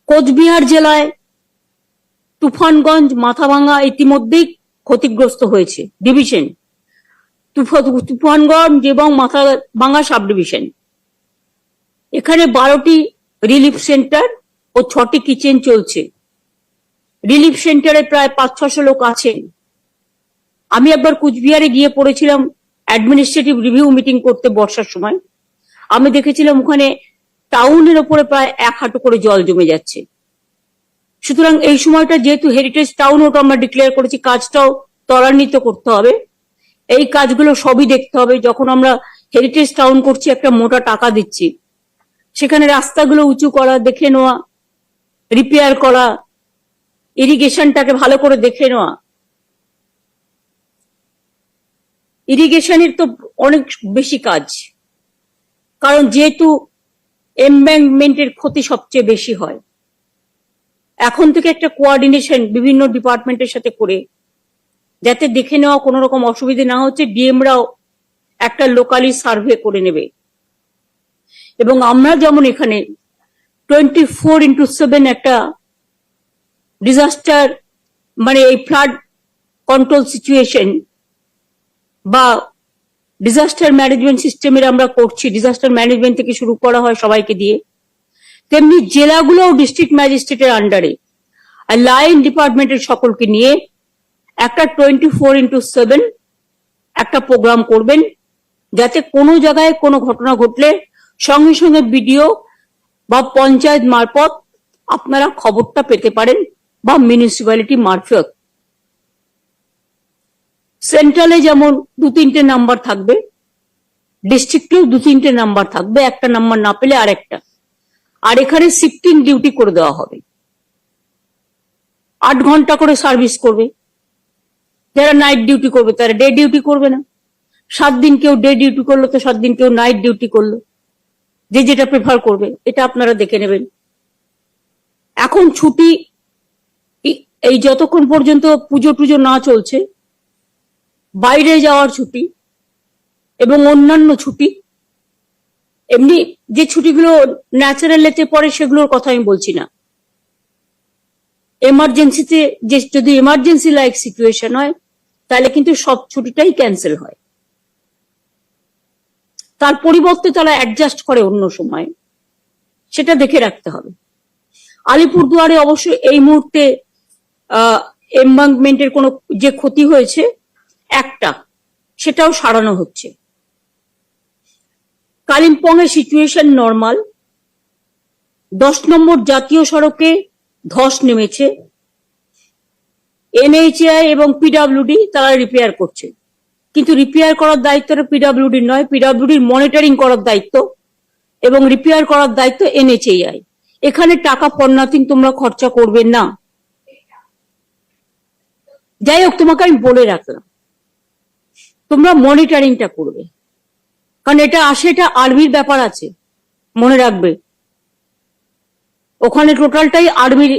কোচবিহার জেলায় তুফানগঞ্জ মাথাভাঙা ইতিমধ্যেই ক্ষতিগ্রস্ত হয়েছে ডিভিশন, তুফানগঞ্জ এবং মাথাভাঙা সাব ডিভিশন। এখানে 12টি রিলিফ সেন্টার ও 6টি কিচেন চলছে। রিলিফ সেন্টারে প্রায় 500-600 লোক আছেন। আমি একবার কুচবিহারে গিয়ে পড়েছিলাম অ্যাডমিনিস্ট্রেটিভ রিভিউ মিটিং করতে বর্ষার সময়। আমি দেখেছিলাম ওখানে টাউনের ওপরে প্রায় 1 হাঁটু করে জল জমে যাচ্ছে। সুতরাং এই সময়টা যেহেতু হেরিটেজ টাউন, ওটা আমরা ডিক্লেয়ার করেছি, কাজটাও ত্বরান্বিত করতে হবে। এই কাজগুলো সবই দেখতে হবে। যখন আমরা হেরিটেজ টাউন করছি, একটা মোটা টাকা দিচ্ছি, সেখানে রাস্তাগুলো উঁচু করা, দেখে নেওয়া, রিপেয়ার করা, ইরিগেশনটাকে ভালো করে দেখে নেওয়া। ইরিগেশনের তো অনেক বেশি কাজ, কারণ যেহেতু এমব্যাঙ্কমেন্টের ক্ষতি সবচেয়ে বেশি হয়। এখন থেকে একটা কোঅর্ডিনেশন বিভিন্ন ডিপার্টমেন্টের সাথে করে, যাতে দেখে নেওয়া কোনো রকম অসুবিধা না হচ্ছে, ডিএমরাও একটা লোকালি সার্ভে করে নেবে। এবং আমরা যেমন এখানে 24x7 একটা ডিজাস্টার, মানে এই ফ্লাড কন্ট্রোল সিচুয়েশন বা ডিজাস্টার ম্যানেজমেন্ট সিস্টেমের আমরা করছি, ডিজাস্টার ম্যানেজমেন্ট থেকে শুরু করা হয় সবাইকে দিয়ে, তেমনি জেলাগুলোও ডিস্ট্রিক্ট ম্যাজিস্ট্রেটের আন্ডারে আর লাইন ডিপার্টমেন্টের সকলকে নিয়ে একটা 24x7 একটা প্রোগ্রাম করবেন, যাতে কোনো জায়গায় কোনো ঘটনা ঘটলে সঙ্গে সঙ্গে বিডিও বা পঞ্চায়েত মারফত আপনারা খবরটা পেতে পারেন, বা মিউনিসিপ্যালিটি মারফত। সেন্ট্রালে যেমন 2-3টে নাম্বার থাকবে, ডিস্ট্রিক্টেও 2-3টে নাম্বার থাকবে, একটা নাম্বার না পেলে আরেকটা। আর এখানে শিফটিং ডিউটি করে দেওয়া হবে, 8 ঘন্টা করে সার্ভিস করবে। যারা নাইট ডিউটি করবে তারা ডে ডিউটি করবে না। 7 দিন কেউ ডে ডিউটি করলো, তো 7 দিন কেউ নাইট ডিউটি করলো, যে যেটা প্রেফার করবে। এটা আপনারা দেখে নেবেন। এখন ছুটি, এই যতক্ষণ পর্যন্ত পুজো টুজো না চলছে, বাইরে যাওয়ার ছুটি এবং অন্যান্য ছুটি, এমনি যে ছুটিগুলো ন্যাচারাল লেতে পড়ে সেগুলোর কথা আমি বলছি না। এমার্জেন্সিতে, যে যদি এমার্জেন্সি লাইক সিচুয়েশন হয়, তাহলে কিন্তু সব ছুটিটাই ক্যান্সেল হয়। তার পরিবর্তে তারা অ্যাডজাস্ট করে অন্য সময়, সেটা দেখে রাখতে হবে। আলিপুরদুয়ারে অবশ্যই এই মুহূর্তে এমবাঙ্কমেন্টের কোনো যে ক্ষতি হয়েছে একটা, সেটাও সারানো হচ্ছে। কালিম্পং এর সিচুয়েশন নর্মাল। 10 নম্বর জাতীয় সড়কে ধস নেমেছে। এনএইচএআই এবং পিডব্লিউডি তারা রিপেয়ার করছে, কিন্তু রিপেয়ার করার দায়িত্বটা পিডব্লিউডির নয়। পিডব্লিউডির মনিটরিং করার দায়িত্ব এবং রিপেয়ার করার দায়িত্ব এনএইচএআই। এখানে টাকা পণ্যাতিন তোমরা খরচা করবে না। যাই হোক, তোমাকে আমি বলে রাখলাম, তোমরা মনিটরিংটা করবে, কারণ এটা আর্মির ব্যাপার আছে, মনে রাখবে। ওখানে টোটালটাই আর্মির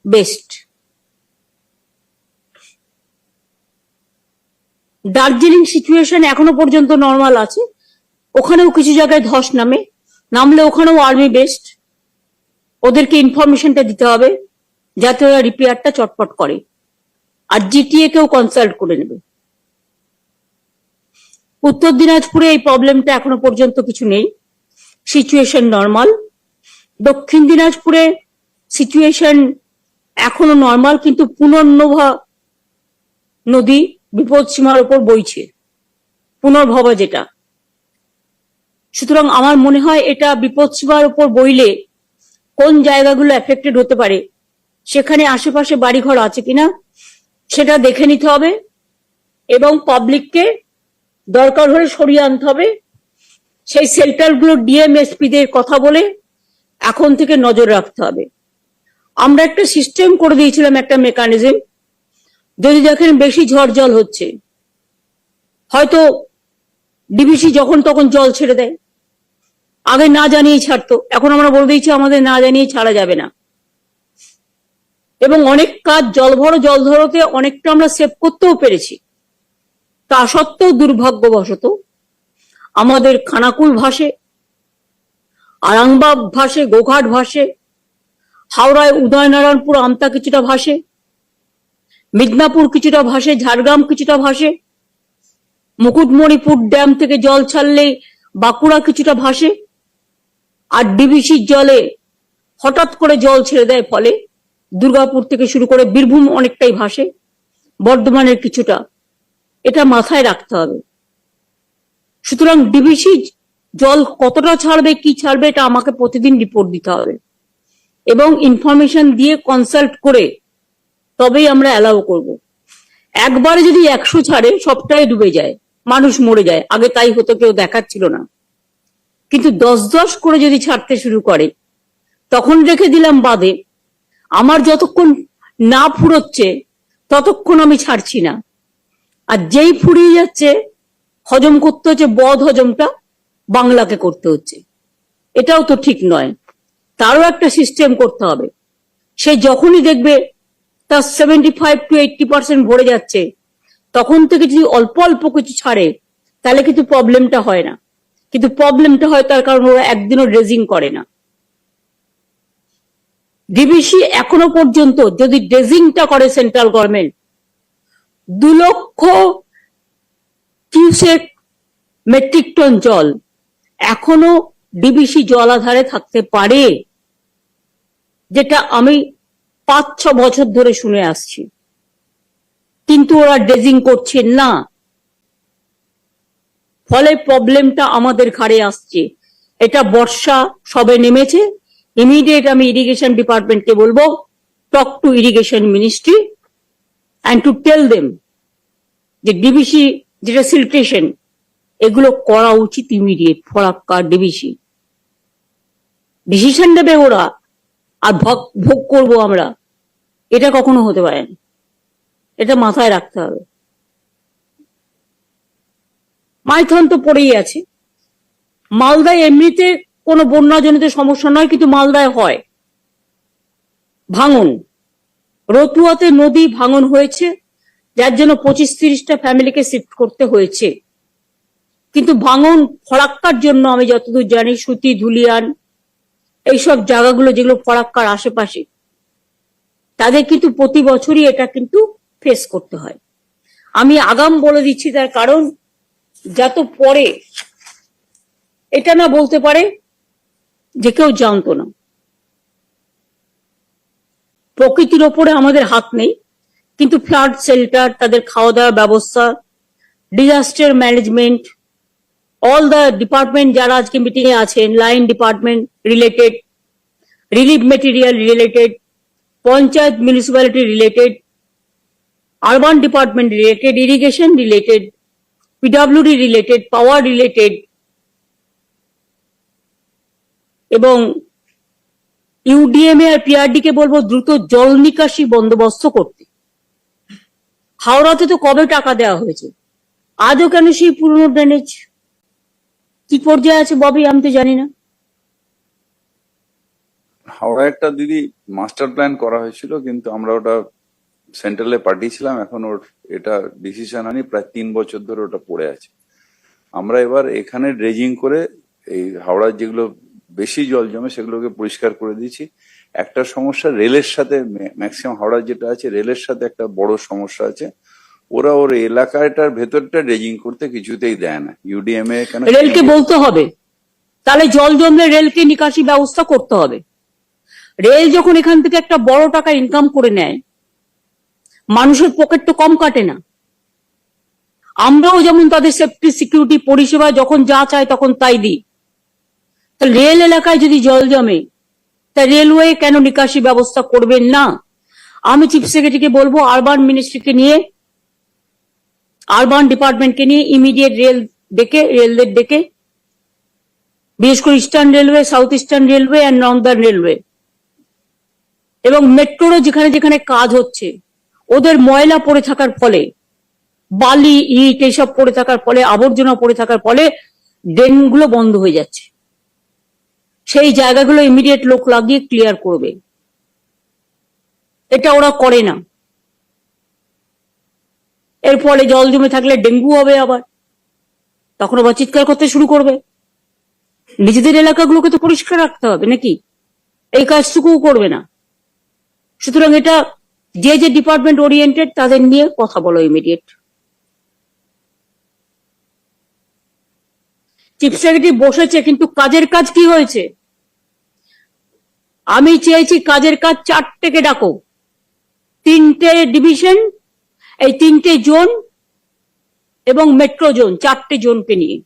বেস্ট। দার্জিলিং সিচুয়েশন এখনো পর্যন্ত নর্মাল আছে। ওখানেও কিছু জায়গায় ধস নামলে ওখানেও আর্মি বেস্ট। ওদেরকে ইনফরমেশনটা দিতে হবে যাতে ওরা রিপেয়ারটা চটপট করে, আর জিটিএ কেও কনসাল্ট করে নেবে। উত্তর দিনাজপুরে এই প্রবলেমটা এখনো পর্যন্ত কিছু নেই, সিচুয়েশন নর্মাল। দক্ষিণ দিনাজপুরে সিচুয়েশন এখনো নর্মাল, কিন্তু পুনর্ভবা নদী বিপদ সীমার উপর বইছে, পুনর্ভবা যেটা। সুতরাং আমার মনে হয় এটা বিপদ সীমার উপর বইলে কোন জায়গাগুলো এফেক্টেড হতে পারে, সেখানে আশেপাশে বাড়িঘর আছে কিনা সেটা দেখে নিতে হবে, এবং পাবলিককে দরকার হলে সরিয়ে আনতে হবে। সেই শেল্টারগুলো ডিএমএসপিদের কথা বলে এখন থেকে নজর রাখতে হবে। আমরা একটা সিস্টেম করে দিয়েছিলাম, একটা মেকানিজম। যদি দেখেন বেশি ঝড় জল হচ্ছে, হয়তো ডিবিসি যখন তখন জল ছেড়ে দেয়, আগে না জানিয়ে ছাড়তো, এখন আমরা বলে দিয়েছি আমাদের না জানিয়ে ছাড়া যাবে না। এবং অনেক কাজ জল ধরোতে অনেকটা আমরা সেভ করতেও পেরেছি। তা সত্ত্বেও দুর্ভাগ্যবশত আমাদের খানাকুল ভাসে, আরামবাগ ভাসে, গোঘাট ভাসে, হাওড়ায় উদয়নারায়ণপুর আমতা কিছুটা ভাসে, মিদনাপুর কিছুটা ভাসে, ঝাড়গ্রাম কিছুটা ভাসে, মুকুটমণিপুর ড্যাম থেকে জল ছাড়লে বাঁকুড়া কিছুটা ভাসে, আর ডিবিসির জলে হঠাৎ করে জল ছেড়ে দেয় ফলে দুর্গাপুর থেকে শুরু করে বীরভূম অনেকটাই ভাসে, বর্ধমানের কিছুটা। এটা মাথায় রাখতে হবে। সুতরাং ডিবিসি জল কতটা ছাড়বে, কি ছাড়বে, এটা আমাকে প্রতিদিন রিপোর্ট দিতে হবে এবং ইনফরমেশন দিয়ে কনসাল্ট করে তবেই আমরা অ্যালাউ করব। একবারে যদি 100 ছাড়ে সবটাই ডুবে যায়, মানুষ মরে যায়। আগে তাই হতো, কেউ দেখাচ্ছিল না। কিন্তু 10-10 করে যদি ছাড়তে শুরু করে, তখন রেখে দিলাম বাদে, আমার যতক্ষণ না ফুরোচ্ছে ততক্ষণ আমি ছাড়ছি না। আর যেই ফুরিয়ে যাচ্ছে, হজম করতে হচ্ছে, বদ হজমটা বাংলাকে করতে হচ্ছে। এটাও তো ঠিক নয়, তারও একটা সিস্টেম করতে হবে। সে যখনই দেখবে তার 75 to 80% ভরে যাচ্ছে, তখন থেকে যদি অল্প অল্প কিছু ছাড়ে, তাহলে কিন্তু প্রবলেমটা হয় না। কিন্তু প্রবলেমটা হয় তার কারণ ওরা একদিনও ড্রেজিং করে না। ডিবিসি এখনো পর্যন্ত যদি ড্রেজিংটা করে সেন্ট্রাল গভর্নমেন্ট, 2 লক্ষ কিউসেক মেট্রিক টন জল এখনো ডিবিসি জলাধারে থাকতে পারে, যেটা আমি 5-6 বছর ধরে শুনে আসছি। কিন্তু ওরা ড্রেজিং করছে না, ফলে প্রবলেমটা আমাদের ঘাড়ে আসছে। এটা বর্ষা সবে নেমেছে, ইমিডিয়েট আমি ইরিগেশন ডিপার্টমেন্টকে বলবো, talk to irrigation ministry and to tell them যে ডিবিসি যেটা সিলটেশন, এগুলো করা উচিত ইমিডিয়েট। ফরাক্কা ডিবিসি ডিসিশন নেবে ওরা, আর ভোগ করবো আমরা, এটা কখনো হতে পারে না। এটা মাথায় রাখতে হবে। মাইথন তো পড়েই আছে। মালদায় এমনিতে কোনো বন্যাজনিত সমস্যা নয়, কিন্তু মালদায় হয় ভাঙন। রতুয়াতে নদী ভাঙন হয়েছে, যার জন্য 25-30টা ফ্যামিলিকে শিফট করতে হয়েছে। কিন্তু ভাঙন ফরাক্কার জন্য আমি যতদূর জানি, সুতি, ধুলিয়ান, এইসব জায়গাগুলো যেগুলো ফরাক্কার আশেপাশে, তাদের কিন্তু প্রতি বছরই এটা কিন্তু ফেস করতে হয়। আমি আগাম বলে দিচ্ছি, তার কারণ যত পরে এটা না বলতে পারে যে কেউ জানতো না। প্রকৃতির ওপরে আমাদের হাত নেই, কিন্তু ফ্লাড শেল্টার, তাদের খাওয়া দাওয়ার ব্যবস্থা, disaster management, all the department যারা আজকে মিটিং এ আছেন, line department related, relief material related, panchayat municipality related, urban department related, irrigation related, PWD related, পাওয়ার রিলেটেড, এবং ইউডিএমএ আর পিআরডি কে বলবো দ্রুত জল নিকাশি বন্দোবস্ত করতে। হাওড়াতে তো কবে টাকা দেওয়া হয়েছে, আজও কেন সেই পুরনো ড্রেনেজ? কি পর্যায়ে আছে ববি, আমি তো জানি না। হাওড়া একটা দিদি মাস্টার প্ল্যান করা হয়েছিল, কিন্তু আমরা ওটা সেন্ট্রালে পাঠিয়েছিলাম। এখন ওর এটা ডিসিশন হয়নি, প্রায় 3 বছর ধরে ওটা পড়ে আছে। আমরা এবার এখানে ড্রেজিং করে এই হাওড়ার যেগুলো বেশি জল জমে সেগুলোকে পরিষ্কার করে দিয়েছি। একটা সমস্যা রেলের সাথে, ম্যাক্সিমাম হাওড়ার যেটা আছে রেলের সাথে একটা বড় সমস্যা আছে। ওরা ওর এলাকাটার ভেতরটা ড্রেজিং করতে কিছুতেই দেয় না। ইউডিএমএ কেন, রেলকে বলতে হবে, তাহলে জল জমলে রেলকে নিকাশি ব্যবস্থা করতে হবে। রেল যখন এখান থেকে একটা বড় টাকা ইনকাম করে নেয়, মানুষের পকেট তো কম কাটে না। আমরাও যেমন তাদের সেফটি সিকিউরিটি পরিষেবা যখন যা চাই তখন তাই দিই। রেল এলাকায় যদি জল জমে, তা রেলওয়ে কেন নিকাশি ব্যবস্থা করবেন না? আমি চিফ সেক্রেটারিকে বলবো, আরবান মিনিস্ট্রিকে নিয়ে, আরবান ডিপার্টমেন্টকে নিয়ে ইমিডিয়েট রেলদের ডেকে, বিশেষ করে eastern railway, south eastern railway and Northern railway, এবং মেট্রোরও যেখানে যেখানে কাজ হচ্ছে, ওদের ময়লা পড়ে থাকার ফলে, বালি, ইট এইসব পড়ে থাকার ফলে, আবর্জনা পড়ে থাকার ফলে ড্রেনগুলো বন্ধ হয়ে যাচ্ছে। সেই জায়গাগুলো ইমিডিয়েট লোক লাগিয়ে ক্লিয়ার করবে। এটা ওরা করে না। এর ফলে জল জমে থাকলে ডেঙ্গু হবে, আবার তখন আবার চিৎকার করতে শুরু করবে। নিজেদের এলাকাগুলোকে তো পরিষ্কার রাখতে হবে নাকি? এই কাজটুকুও করবে না। সুতরাং এটা যে যে ডিপার্টমেন্ট ওরিয়েন্টেড তাদের নিয়ে কথা বলো ইমিডিয়েট। চিফ সেক্রেটারি বসেছে, কিন্তু কাজের কাজ কি হয়েছে? আমি চেয়েছি কাজের কাজ 4টেকে ডাকো, 3টে ডিভিশন, এই 3টে জোন এবং মেট্রো জোন, 4টে জোনকে নিয়ে।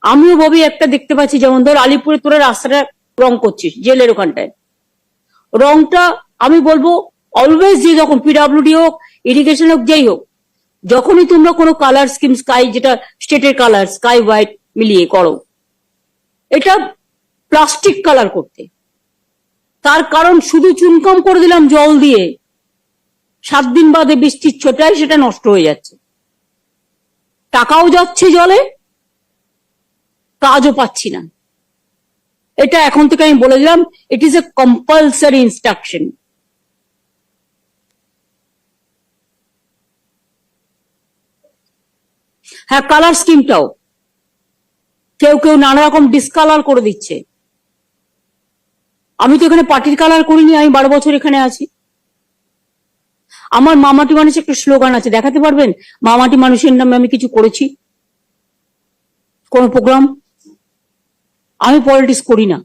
আমিও ভাবি একটা দেখতে পাচ্ছি, যেমন ধর আলিপুরে তোরা রাস্তাটা রং করছিস জেলের ওখানটায়, রংটা আমি বলবো অলওয়েজ, যে যখন পিডাব্লিউডি হোক, ইরিগেশন হোক, যাই হোক, যখনই তোমরা কোনো কালার স্কিম, স্কাই যেটা স্টেটের কালার, স্কাই হোয়াইট মিলিয়ে করো, এটা প্লাস্টিক কালার করতে। তার কারণ শুধু চুনকাম করে দিলাম জল দিয়ে, 7 দিন বাদে বৃষ্টির ছোটায় সেটা নষ্ট হয়ে যাচ্ছে, টাকাও যাচ্ছে জলে, কাজও পাচ্ছি না। এটা এখন থেকে আমি বলে দিলাম, it is a compulsory instruction. হ্যাঁ, কালার স্কিমটাও কেউ কেউ নানা রকম ডিসকালার করে দিচ্ছে। আমি তো এখানে পার্টির কালার করিনি, আমি 12 বছর এখানে আছি। আমার মামাটি মানুষের একটা স্লোগান আছে, দেখাতে পারবেন মামাটি মানুষের নামে আমি কিছু করেছি, কোন প্রোগ্রাম? আমি পলিটিক্স করি না,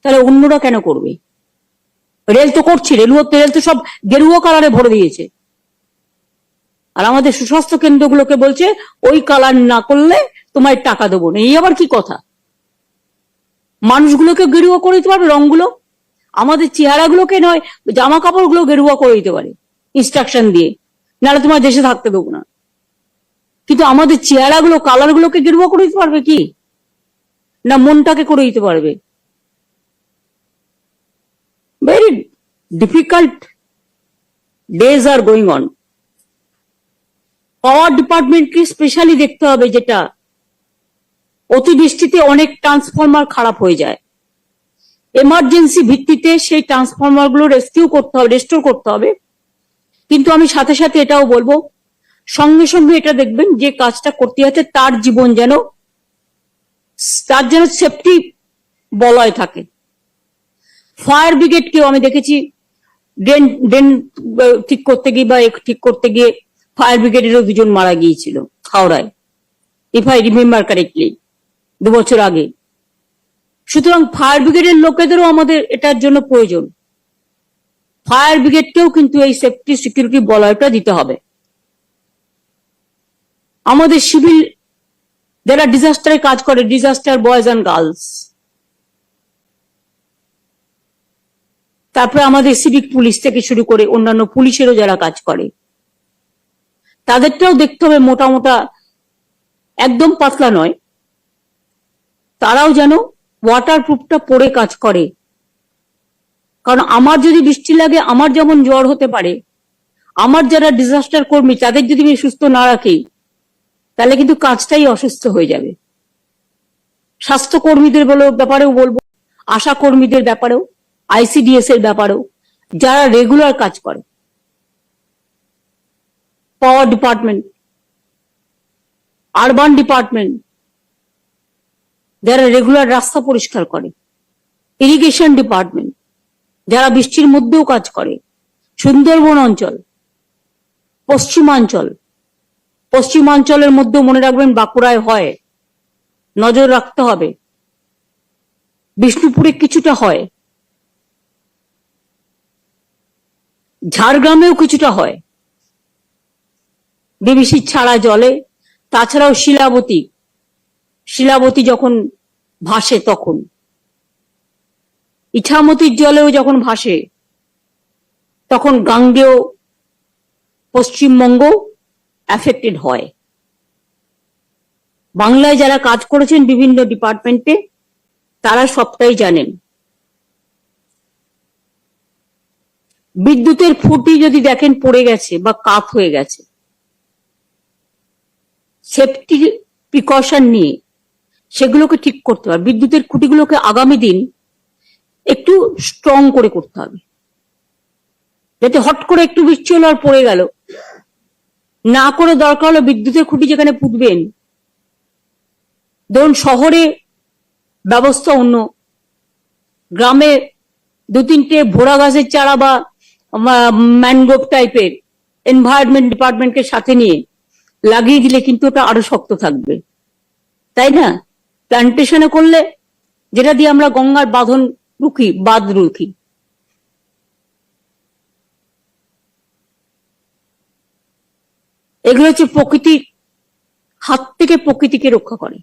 তাহলে অন্যরা কেন করবে? রেল তো করছি, রেল তো সব গেরুয়া কালারে ভরে দিয়েছে, আর আমাদের সুস্বাস্থ্য কেন্দ্রগুলোকে বলছে ওই কালার না করলে তোমায় টাকা দেবো না। এই আবার কি কথা? মানুষগুলোকে গেরুয়া করে দিতে পারবে রংগুলো, আমাদের চেহারাগুলোকে নয়, জামা কাপড় গুলো গেরুয়া করে দিতে পারে ইনস্ট্রাকশন দিয়ে, নাহলে তোমার দেশে থাকতে দেবো না। কিন্তু আমাদের চেহারাগুলো, কালার গুলোকে গেরুয়া করে দিতে পারবে কি? না মনটাকে করে দিতে পারবে? Very difficult days are going on. Power ডিপার্টমেন্টকে স্পেশালি দেখতে হবে, যেটা অতিবৃষ্টিতে অনেক ট্রান্সফরমার খারাপ হয়ে যায়, এমার্জেন্সি ভিত্তিতে সেই ট্রান্সফরমার গুলো রেস্কিউ করতে হবে, রেস্টোর করতে হবে। কিন্তু আমি সাথে সাথে এটাও বলবো, সঙ্গে সঙ্গে এটা দেখবেন যে কাজটা করতে যাচ্ছে তার জীবন যেন, তার যেন সেফটি বলয় থাকে। ফায়ার ব্রিগেডকেও আমি দেখেছি ড্রেন ঠিক করতে গিয়ে বা ঠিক করতে গিয়ে ফায়ার ব্রিগেডেরও 2 জন মারা গিয়েছিল হাওড়ায়, ইফ আই রিমেম্বার কারেক্টলি, 2 বছর আগে। সুতরাং ফায়ার ব্রিগেডের লোকেদেরও আমাদের এটার জন্য প্রয়োজন। ফায়ার ব্রিগেডকেও কিন্তু এই সেফটি সিকিউরিটি বলয়টা দিতে হবে। আমাদের সিভিল যারা ডিজাস্টারে কাজ করে, ডিজাস্টার বয়েজ অ্যান্ড গার্লস, তারপরে আমাদের সিভিক পুলিশ থেকে শুরু করে অন্যান্য পুলিশেরও যারা কাজ করে, তাদেরটাও দেখতে হবে মোটা মোটা, একদম পাতলা নয়, তারাও যেন ওয়াটারপ্রুফটা পরে কাজ করে। কারণ আমার যদি বৃষ্টি লাগে, আমার যেমন জ্বর হতে পারে, আমার যারা ডিজাস্টার কর্মী তাদের যদি আমি সুস্থ না রাখি, তাহলে কিন্তু কাজটাই অসুস্থ হয়ে যাবে। স্বাস্থ্য কর্মীদের ব্যাপারেও বলবো, আশা কর্মীদের ব্যাপারেও, আইসিডিএস এর ব্যাপারেও, যারা রেগুলার কাজ করে, পাওয়ার ডিপার্টমেন্ট, আরবান ডিপার্টমেন্ট, যারা রেগুলার রাস্তা পরিষ্কার করে, ইরিগেশন ডিপার্টমেন্ট, যারা বৃষ্টির মধ্যেও কাজ করে, সুন্দরবন অঞ্চল, পশ্চিমাঞ্চলের মধ্যেও মনে রাখবেন বাঁকুড়ায় হয়, নজর রাখতে হবে। বিষ্ণুপুরে কিছুটা হয়, ঝাড়গ্রামেও কিছুটা হয় ডিবিসি ছাড়া জলে। তাছাড়াও শিলাবতী যখন ভাসে, তখন ইছামতির জলেও যখন ভাসে, তখন গাঙ্গেয় পশ্চিমবঙ্গ অ্যাফেক্টেড হয়। বাংলায় যারা কাজ করেছেন বিভিন্ন ডিপার্টমেন্টে, তারা সবটাই জানেন। বিদ্যুতের খুঁটি যদি দেখেন পড়ে গেছে বা কাত হয়ে গেছে, সেফটি প্রিকশন নিয়ে সেগুলোকে ঠিক করতে হবে। বিদ্যুতের খুঁটিগুলোকে আগামী দিন একটু স্ট্রং করে করতে হবে, যাতে হট করে একটু বৃষ্টি হলো আর পড়ে গেল না করে। দরকার হলো বিদ্যুতের খুঁটি যেখানে পুঁতবেন, ধরুন শহরে ব্যবস্থা অন্য, গ্রামে দু তিনটে ভোড়া গাছের চারা বা ম্যানগ্রোভ টাইপের এনভায়রনমেন্ট ডিপার্টমেন্টকে সাথে নিয়ে লাগিয়ে দিলে কিন্তু ওটা আরো শক্ত থাকবে, তাই না? প্ল্যান্টেশনে করলে, যেটা দিয়ে আমরা গঙ্গার বাঁধ রুখি। এগুলো হচ্ছে প্রকৃতির হাত থেকে প্রকৃতিকে রক্ষা করে।